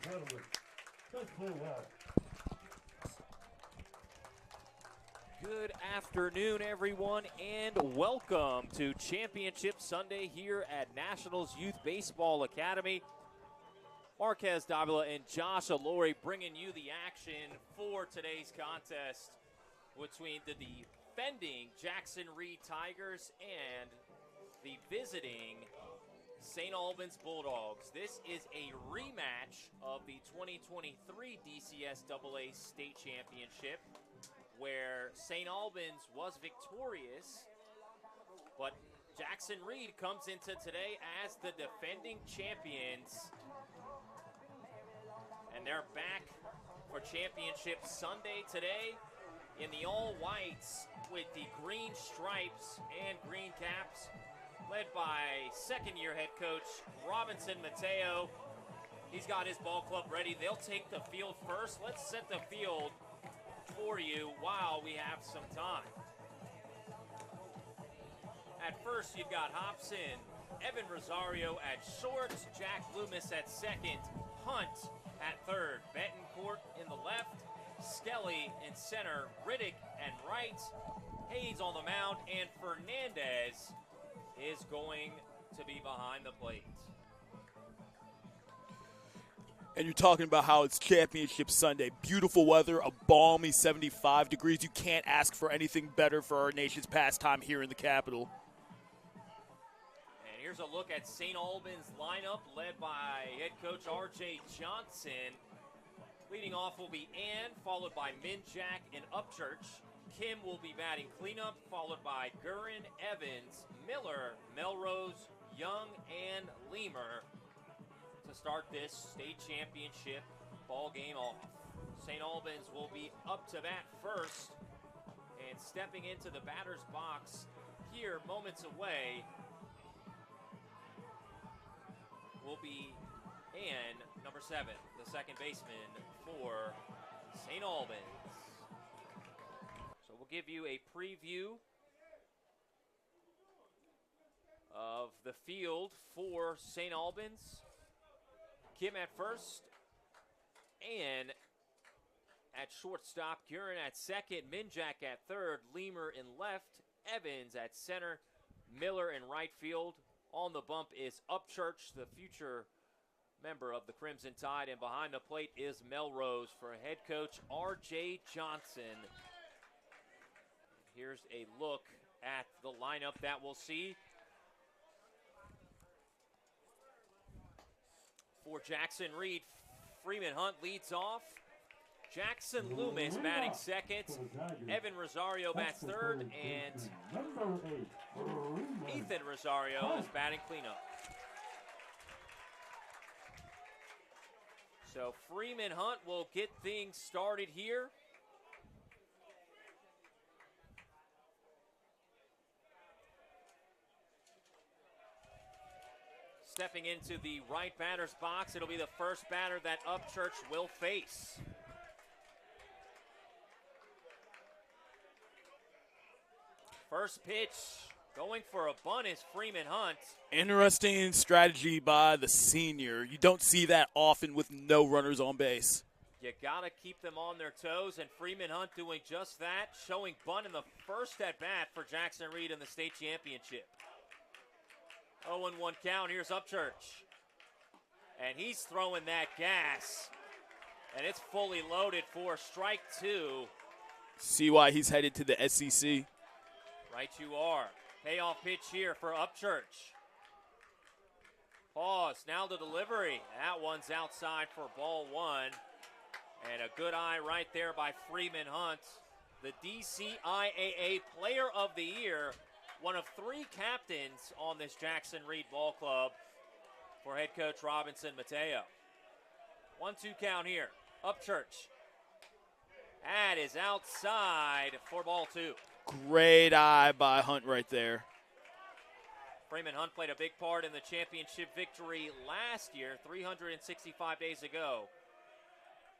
gentlemen, please play well. Good afternoon, everyone, and welcome to Championship Sunday here at Nationals Youth Baseball Academy. Marquez Davila and Josh Alori bringing you the action for today's contest between the defending Jackson Reed Tigers and the visiting St. Albans Bulldogs. This is a rematch of the 2023 DCSSA State Championship, where St. Albans was victorious, but Jackson Reed comes into today as the defending champions. And they're back for Championship Sunday today in the all-whites with the green stripes and green caps, led by second-year head coach Robinson Mateo. He's got his ball club ready. They'll take the field first. Let's set the field for you while we have some time. At first, you've got Hobson, Evan Rosario at short, Jack Loomis at second, Hunt at third, Betancourt in the left, Skelly in center, Riddick and right, Hayes on the mound, and Fernandez is going to be behind the plate. And you're talking about how it's Championship Sunday. Beautiful weather, a balmy 75 degrees. You can't ask for anything better for our nation's pastime here in the capital. And here's a look at St. Albans' lineup, led by head coach R.J. Johnson. Leading off will be Ann, followed by Minjack and Upchurch. Kim will be batting cleanup, followed by Gurin, Evans, Miller, Melrose, Young, and Leamer to start this state championship ball game off. St. Albans will be up to bat first, and stepping into the batter's box here moments away will be Ann, number 7, the second baseman for St. Albans. So we'll give you a preview of the field for St. Albans. Kim at first, Ann at shortstop, Gurin at second, Minjack at third, Leamer in left, Evans at center, Miller in right field. On the bump is Upchurch, the future member of the Crimson Tide, and behind the plate is Melrose for head coach R.J. Johnson. Here's a look at the lineup that we'll see. For Jackson Reed, Freeman Hunt leads off. Jackson Loomis batting second. Evan Rosario bats third, and Ethan Rosario is batting cleanup. So Freeman Hunt will get things started here. Stepping into the right batter's box, it'll be the first batter that Upchurch will face. First pitch, going for a bunt is Freeman Hunt. Interesting strategy by the senior. You don't see that often with no runners on base. You got to keep them on their toes, and Freeman Hunt doing just that, showing bunt in the first at-bat for Jackson Reed in the state championship. 0-1 count. Here's Upchurch. And he's throwing that gas. And it's fully loaded for strike 2. See why he's headed to the SEC. Right you are. Payoff pitch here for Upchurch. Pause. Now the delivery. That one's outside for ball 1. And a good eye right there by Freeman Hunt, the DCIAA Player of the Year. One of 3 captains on this Jackson Reed Ball Club for head coach Robinson Mateo. 1-2 count here. Upchurch. That is outside for ball 2. Great eye by Hunt right there. Freeman Hunt played a big part in the championship victory last year, 365 days ago.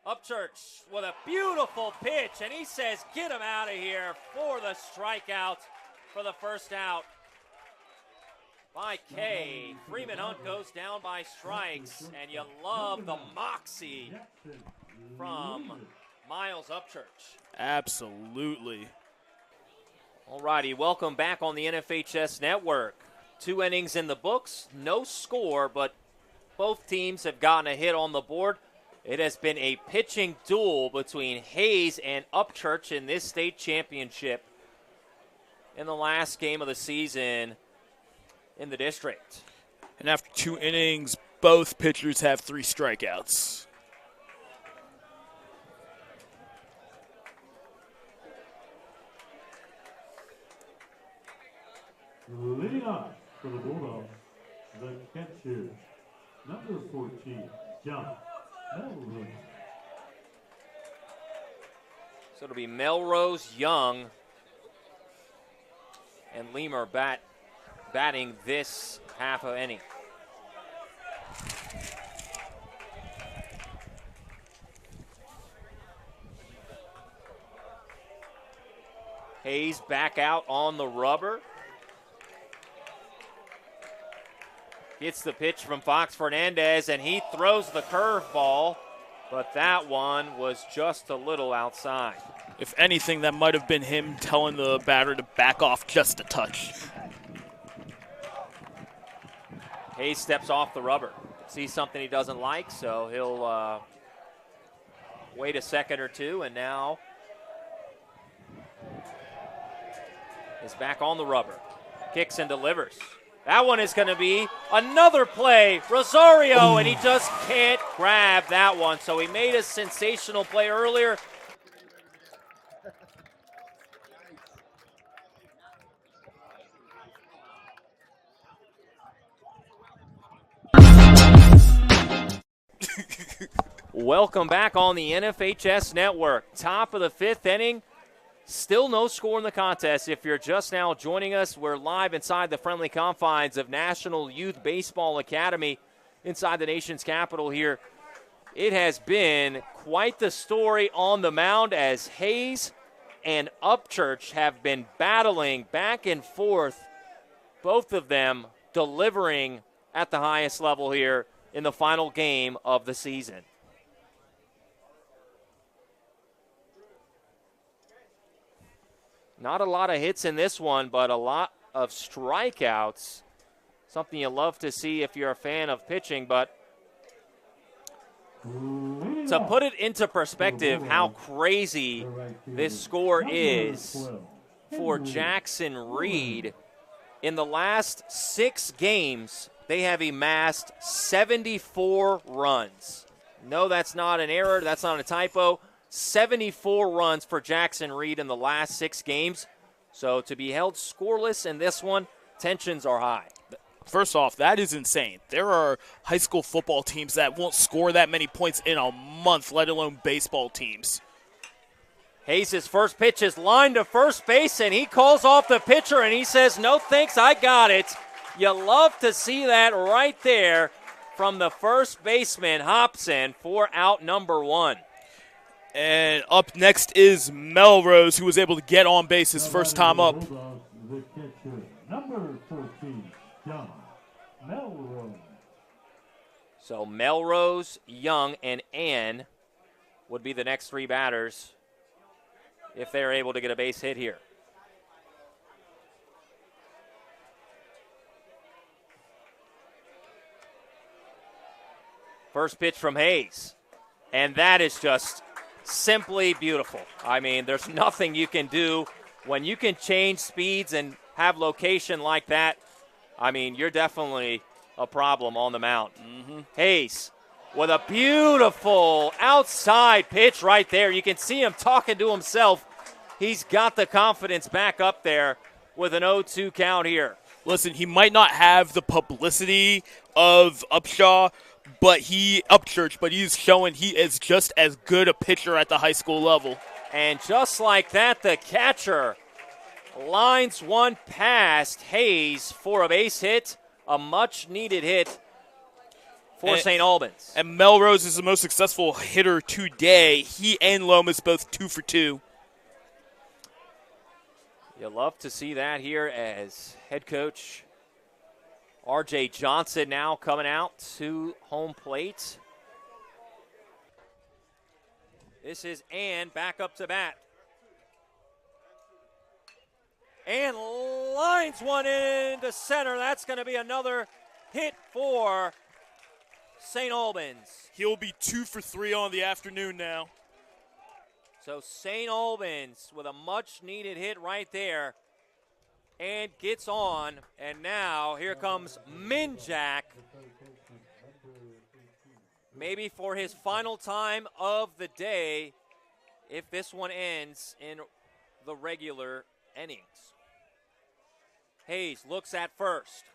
Upchurch with a beautiful pitch, and he says, get him out of here for the strikeout for the first out by Kay. Freeman Hunt goes down by strikes, and you love the moxie from Miles Upchurch. Absolutely. All righty, welcome back on the NFHS Network. 2 innings in the books, no score, but both teams have gotten a hit on the board. It has been a pitching duel between Hayes and Upchurch in this state championship in the last game of the season in the district. And after 2 innings, both pitchers have 3 strikeouts. Leading off for the Bulldogs, the catcher, number 14, John Melrose. So it'll be Melrose, Young, and Lemur batting this half of inning. Hayes back out on the rubber. Gets the pitch from Fox Fernandez, and he throws the curveball, but that one was just a little outside. If anything, that might have been him telling the batter to back off just a touch. Hayes steps off the rubber. Sees something he doesn't like, so he'll wait a second or two, and now is back on the rubber. Kicks and delivers. That one is going to be another play. Rosario, and he just can't grab that one. So he made a sensational play earlier. Welcome back on the NFHS Network. Top of the 5th inning. Still no score in the contest. If you're just now joining us, we're live inside the friendly confines of National Youth Baseball Academy inside the nation's capital here. It has been quite the story on the mound as Hayes and Upchurch have been battling back and forth, both of them delivering at the highest level here in the final game of the season. Not a lot of hits in this one, but a lot of strikeouts. Something you love to see if you're a fan of pitching. But to put it into perspective how crazy this score is for Jackson Reed, in the last 6 games, they have amassed 74 runs. No, that's not an error. That's not a typo. 74 runs for Jackson Reed in the last 6 games. So to be held scoreless in this one, tensions are high. First off, that is insane. There are high school football teams that won't score that many points in a month, let alone baseball teams. Hayes' first pitch is lined to first base, and he calls off the pitcher, and he says, no thanks, I got it. You love to see that right there from the first baseman, Hobson, for out number 1. And up next is Melrose, who was able to get on base his first time up. The catcher, number 14, John Melrose. So Melrose, Young, and Ann would be the next 3 batters if they're able to get a base hit here. First pitch from Hayes, and that is just simply beautiful. I mean, there's nothing you can do when you can change speeds and have location like that. I mean, you're definitely a problem on the mound. Hayes with a beautiful outside pitch right there. You can see him talking to himself. He's got the confidence back up there with an 0-2 count here. Listen, he might not have the publicity of Upchurch, but he's showing he is just as good a pitcher at the high school level. And just like that, the catcher lines one past Hayes for a base hit, a much-needed hit for St. Albans. And Melrose is the most successful hitter today. He and Lomas both 2 for 2. You love to see that here as head coach R.J. Johnson now coming out to home plate. This is Ann back up to bat. And lines one into center. That's going to be another hit for St. Albans. He'll be 2 for 3 on the afternoon now. So St. Albans with a much-needed hit right there. And gets on. And now here comes Minjak. Maybe for his final time of the day if this one ends in the regular innings. Hayes looks at first.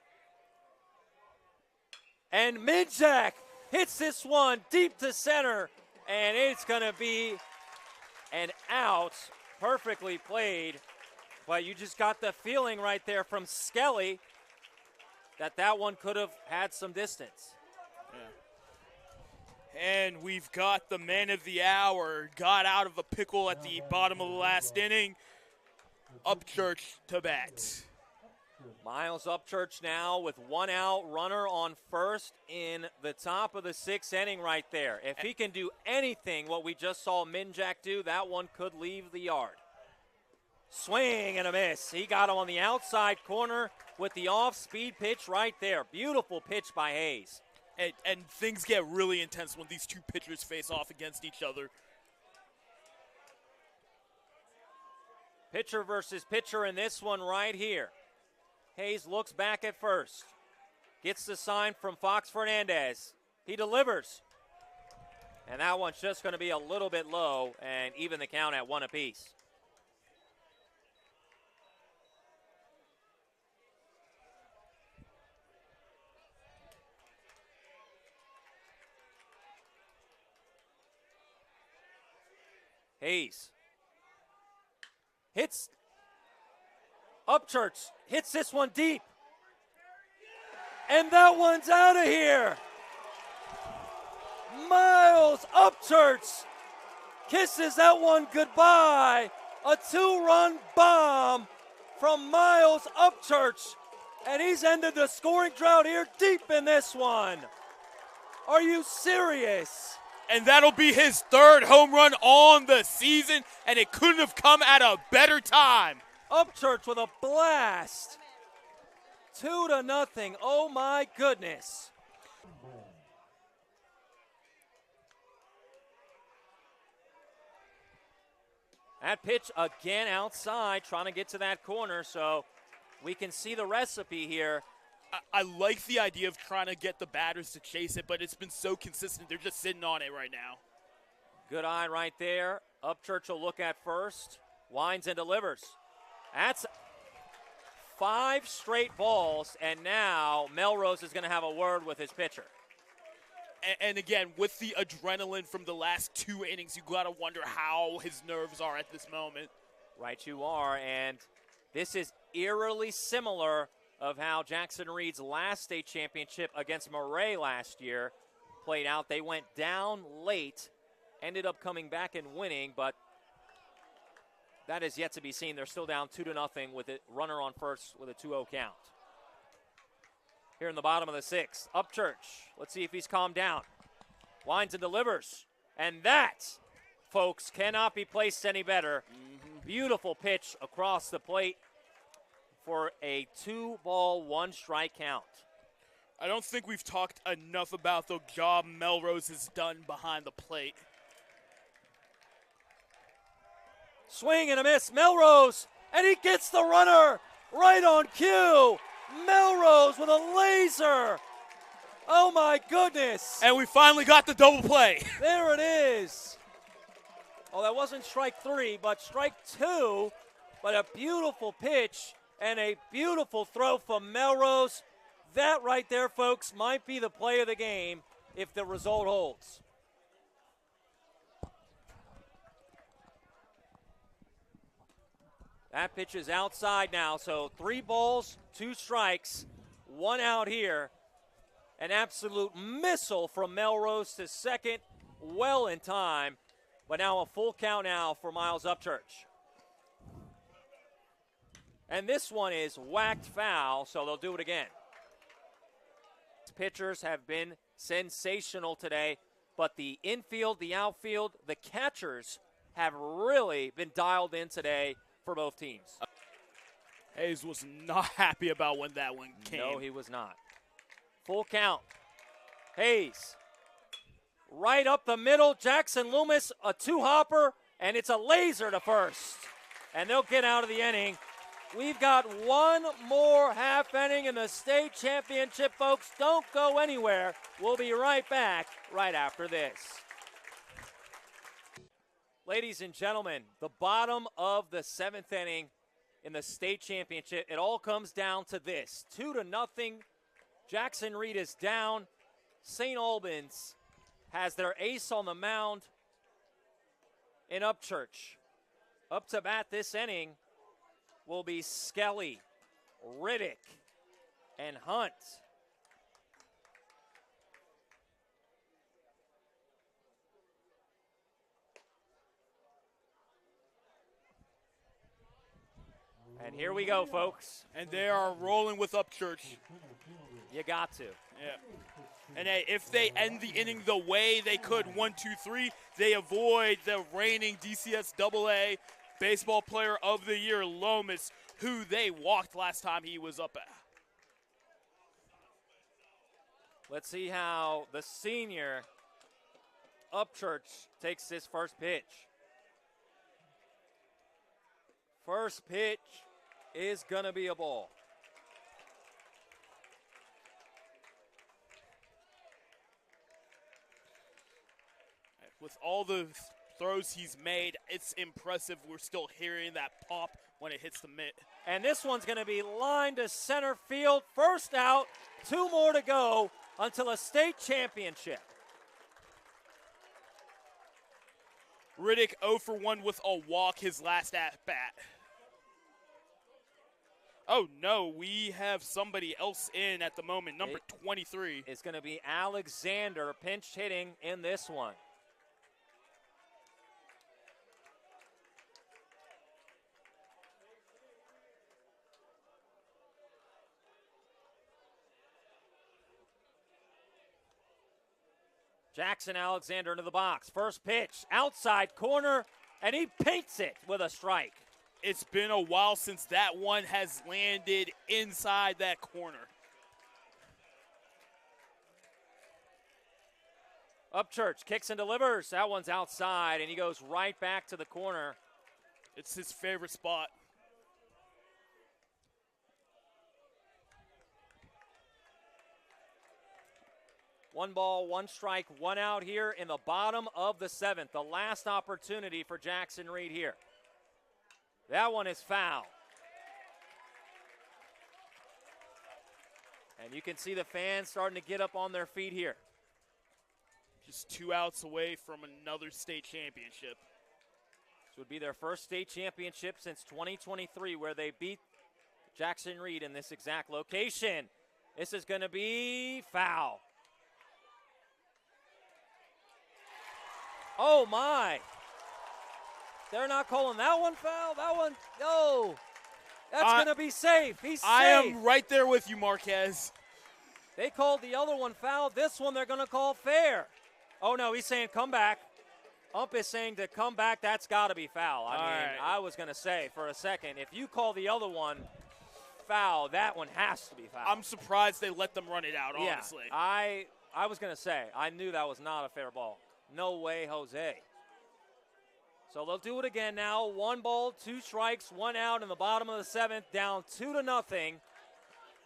And Minjak hits this one deep to center. And it's going to be an out. Perfectly played. But you just got the feeling right there from Skelly that one could have had some distance. Yeah. And we've got the man of the hour. Got out of a pickle at the bottom of the last inning. Upchurch to bat. Miles Upchurch now with 1 out, runner on first in the top of the 6th inning right there. If he can do anything what we just saw Minjak do, that one could leave the yard. Swing and a miss. He got him on the outside corner with the off-speed pitch right there. Beautiful pitch by Hayes. And things get really intense when these two pitchers face off against each other. Pitcher versus pitcher in this one right here. Hayes looks back at first. Gets the sign from Fox Fernandez. He delivers. And that one's just going to be a little bit low and even the count at 1 apiece. Hayes hits. Upchurch hits this one deep. And that one's out of here. Miles Upchurch kisses that one goodbye. A 2-run bomb from Miles Upchurch. And he's ended the scoring drought here deep in this one. Are you serious? And that'll be his 3rd home run on the season, and it couldn't have come at a better time. Upchurch with a blast. 2-0. Oh my goodness. That pitch again outside, trying to get to that corner, so we can see the recipe here. I like the idea of trying to get the batters to chase it, but it's been so consistent. They're just sitting on it right now. Good eye right there. Upchurch will look at first. Winds and delivers. That's 5 straight balls, and now Melrose is going to have a word with his pitcher. And again, with the adrenaline from the last 2 innings, you got to wonder how his nerves are at this moment. Right you are, and this is eerily similar of how Jackson Reed's last state championship against Murray last year played out. They went down late, ended up coming back and winning, but that is yet to be seen. They're still down 2-0 with a runner on first with a 2-0 count. Here in the bottom of the 6th, Upchurch. Let's see if he's calmed down. Winds and delivers. And that, folks, cannot be placed any better. Beautiful pitch across the plate for a 2-ball, 1-strike count. I don't think we've talked enough about the job Melrose has done behind the plate. Swing and a miss, Melrose, and he gets the runner right on cue. Melrose with a laser. Oh my goodness. And we finally got the double play. There it is. Oh, that wasn't strike 3, but strike 2. But a beautiful pitch and a beautiful throw from Melrose. That right there, folks, might be the play of the game if the result holds. That pitch is outside now, so 3 balls, 2 strikes, 1 out here. An absolute missile from Melrose to second, well in time, but now a full count now for Miles Upchurch. And this one is whacked foul, so they'll do it again. Both pitchers have been sensational today, but the infield, the outfield, the catchers have really been dialed in today for both teams. Hayes was not happy about when that one came. No, he was not. Full count. Hayes. Right up the middle. Jackson Loomis, a two-hopper, and it's a laser to first. And they'll get out of the inning. We've got one more half inning in the state championship, folks. Don't go anywhere. We'll be right back right after this. Ladies and gentlemen, the bottom of the 7th inning in the state championship. It all comes down to this. 2-0. Jackson Reed is down. St. Albans has their ace on the mound in Upchurch. Up to bat this inning will be Skelly, Riddick, and Hunt. And here we go, folks. And they are rolling with Upchurch. You got to. Yeah. And hey, if they end the inning the way they could, 1-2-3, they avoid the reigning DCSSA Baseball Player of the Year, Lomas, who they walked last time he was up at. Let's see how the senior Upchurch takes this first pitch. First pitch is going to be a ball. With all the throws he's made, it's impressive. We're still hearing that pop when it hits the mitt. And this one's going to be lined to center field. First out, 2 more to go until a state championship. Riddick 0 for 1 with a walk his last at-bat. Oh, no, we have somebody else in at the moment, number 23. It's going to be Alexander pinch hitting in this one. Jackson Alexander into the box. First pitch, outside corner, and he paints it with a strike. It's been a while since that one has landed inside that corner. Upchurch kicks and delivers. That one's outside, and he goes right back to the corner. It's his favorite spot. One ball, one strike, one out here in the bottom of the 7th. The last opportunity for Jackson Reed here. That one is foul. And you can see the fans starting to get up on their feet here. Just 2 outs away from another state championship. This would be their first state championship since 2023, where they beat Jackson Reed in this exact location. This is going to be foul. Oh, my. They're not calling that one foul. That one, no. That's going to be safe. He's safe. I am right there with you, Marquez. They called the other one foul. This one they're going to call fair. Oh, no, he's saying come back. Ump is saying to come back. That's got to be foul. I was going to say for a second, if you call the other one foul, that one has to be foul. I'm surprised they let them run it out, honestly. I was going to say, I knew that was not a fair ball. No way, Jose. So they'll do it again now. 1 ball, 2 strikes, 1 out in the bottom of the 7th, down 2-0.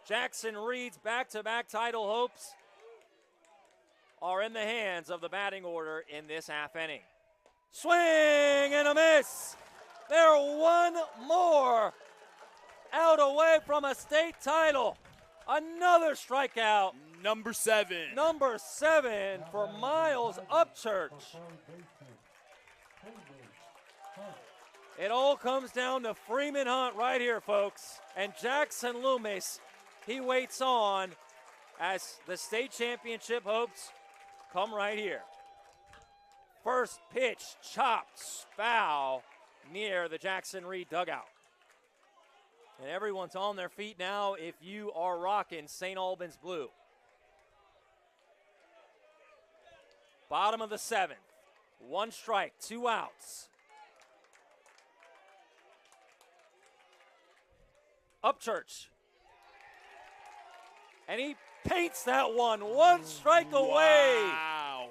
Jackson Reed's back-to-back title hopes are in the hands of the batting order in this half inning. Swing and a miss. They're 1 more out away from a state title. Another strikeout. Number 7. Number 7 for Miles Upchurch. It all comes down to Freeman Hunt right here, folks. And Jackson Loomis, he waits on as the state championship hopes come right here. First pitch, chopped, foul near the Jackson Reed dugout. And everyone's on their feet now if you are rocking St. Albans blue. Bottom of the 7th. 1 strike, 2 outs. Upchurch. And he paints that one. 1 strike away Wow.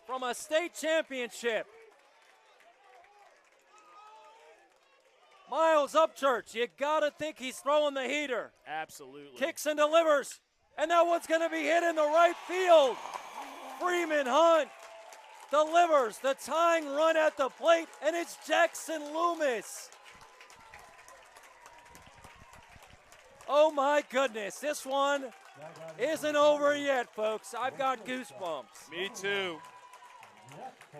from a state championship. Miles Upchurch, you gotta think he's throwing the heater. Absolutely. Kicks and delivers. And that one's gonna be hit in the right field. Freeman Hunt delivers the tying run at the plate, and it's Jackson Loomis. Oh my goodness, this one isn't over yet, folks. I've got goosebumps. Me too.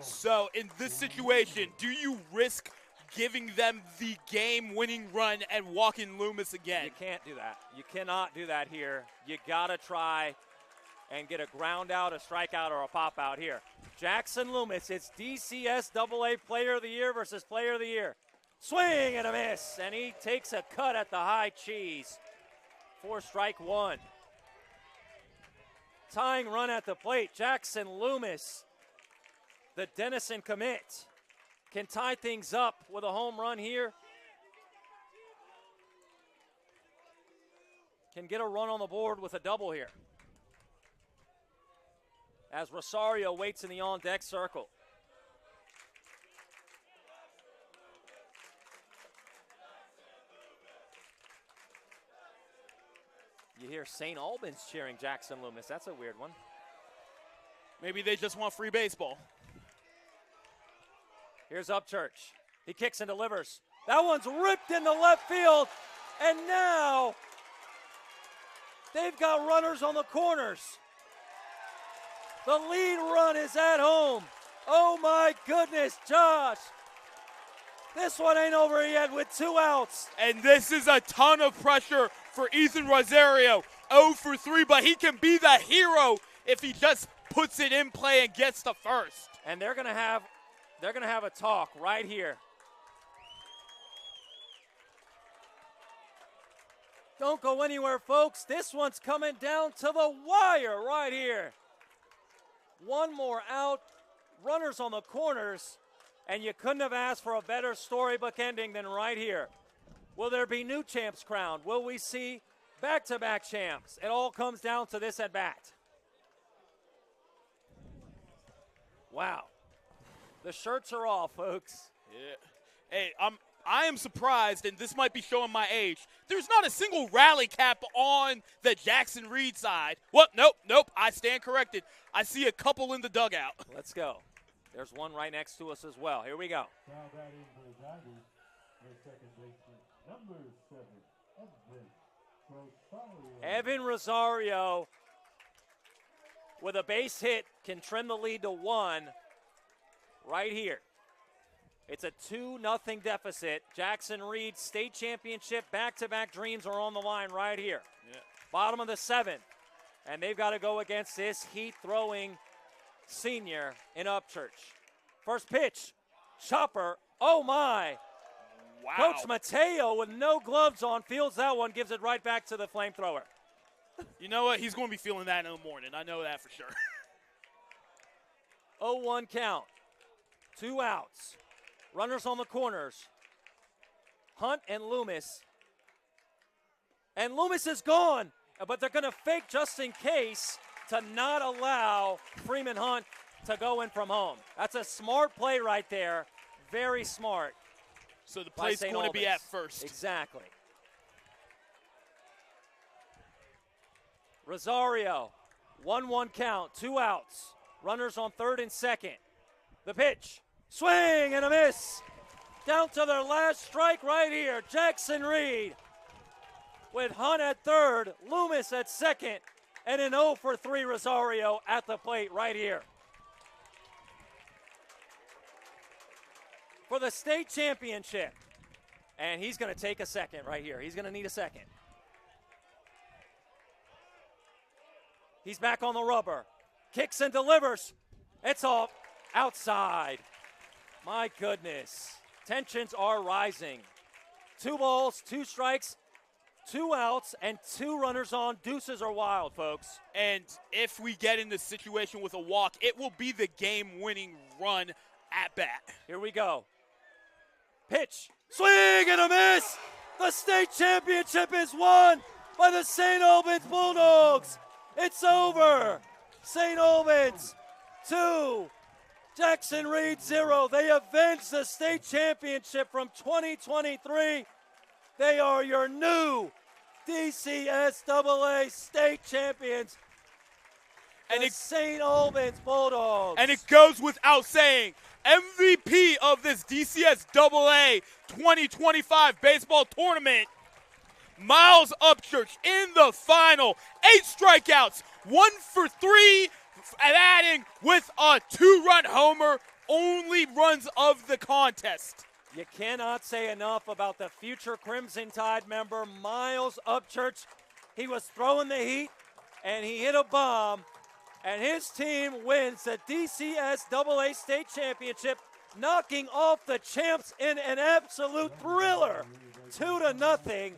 So in this situation, do you risk giving them the game-winning run and walking Loomis again? You can't do that. You cannot do that here. You gotta try and get a ground out, a strikeout, or a pop out here. Jackson Loomis, it's DCSSA Player of the Year versus Player of the Year. Swing and a miss, and he takes a cut at the high cheese for strike 1. Tying run at the plate, Jackson Loomis, the Denison commit, can tie things up with a home run here. Can get a run on the board with a double here, as Rosario waits in the on-deck circle. You hear St. Albans cheering Jackson Loomis. That's a weird one. Maybe they just want free baseball. Here's Upchurch. He kicks and delivers. That one's ripped into left field, and now they've got runners on the corners. The lead run is at home. Oh my goodness, Josh. This one ain't over yet with 2 outs. And this is a ton of pressure for Ethan Rosario. 0 for 3, but he can be the hero if he just puts it in play and gets the first. And they're gonna have a talk right here. Don't go anywhere, folks. This one's coming down to the wire right here. 1 more out, runners on the corners, and you couldn't have asked for a better storybook ending than right here. Will there be new champs crowned? Will we see back-to-back champs? It all comes down to this at-bat. Wow. The shirts are off, folks. Yeah. Hey, I am surprised, and this might be showing my age. There's not a single rally cap on the Jackson Reed side. What? Nope. I stand corrected. I see a couple in the dugout. Let's go. There's one right next to us as well. Here we go. Now batting for the Tigers, their second baseman, number 7, Evan Rosario with a base hit can trim the lead to 1 right here. It's a 2-0 deficit. Jackson Reed state championship back-to-back dreams are on the line right here. Yeah. Bottom of the 7th. And they've got to go against this heat-throwing senior in Upchurch. First pitch, chopper, oh my. Wow. Coach Mateo with no gloves on fields that one, gives it right back to the flamethrower. You know what? He's going to be feeling that in the morning. I know that for sure. 0-1 count. 2 outs. Runners on the corners. Hunt and Loomis. And Loomis is gone, but they're going to fake just in case to not allow Freeman Hunt to go in from home. That's a smart play right there. Very smart. So the play's going to be at first. Exactly. Rosario, 1-1 count, 2 outs. Runners on third and second. The pitch, swing and a miss. Down to their last strike right here. Jackson Reed with Hunt at third, Loomis at second, and an 0 for 3 Rosario at the plate right here. For the state championship. And he's going to take a second right here. He's going to need a second. He's back on the rubber. Kicks and delivers. It's off outside. My goodness. Tensions are rising. 2 balls, 2 strikes, 2 outs and 2 runners on. Deuces are wild, folks. And if we get in this situation with a walk, it will be the game-winning run at bat. Here we go. Pitch. Swing and a miss. The state championship is won by the St. Albans Bulldogs. It's over. St. Albans 2, Jackson Reed 0. They avenged the state championship from 2023. They are your new DCSSA state champions. And it's St. Albans Bulldogs. And it goes without saying, MVP of this DCSSA 2025 baseball tournament, Miles Upchurch in the final. 8 strikeouts, 1 for 3, and adding with a 2-run homer, only runs of the contest. You cannot say enough about the future Crimson Tide member, Miles Upchurch. He was throwing the heat, and he hit a bomb, and his team wins the DCSSA state championship, knocking off the champs in an absolute thriller, 2-0.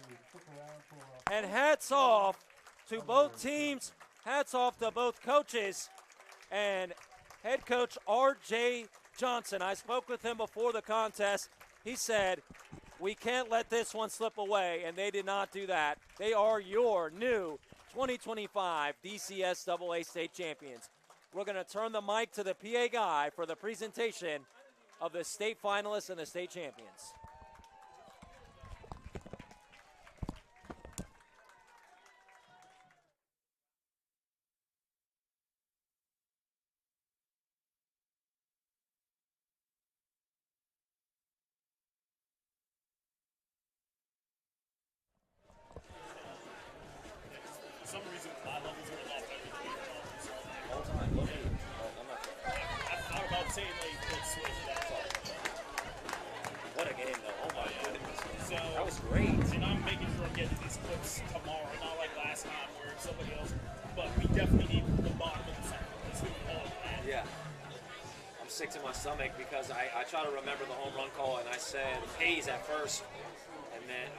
And hats off to both teams, hats off to both coaches, and head coach R.J. Johnson. I spoke with him before the contest. He said, we can't let this one slip away, and they did not do that. They are your new 2025 DCSSA state champions. We're going to turn the mic to the PA guy for the presentation of the state finalists and the state champions. For some reason, my levels are a lot better than All time. Look at it. I thought about saying like let's switch that. What a game, though. Oh, my goodness. So That was great. And I'm making sure I'm getting these clips tomorrow, not like last time where somebody else. But we definitely need the bottom of the second. Let's do all of that. Yeah. I'm sick to my stomach because I try to remember the home run call and I said Hayes at first, and then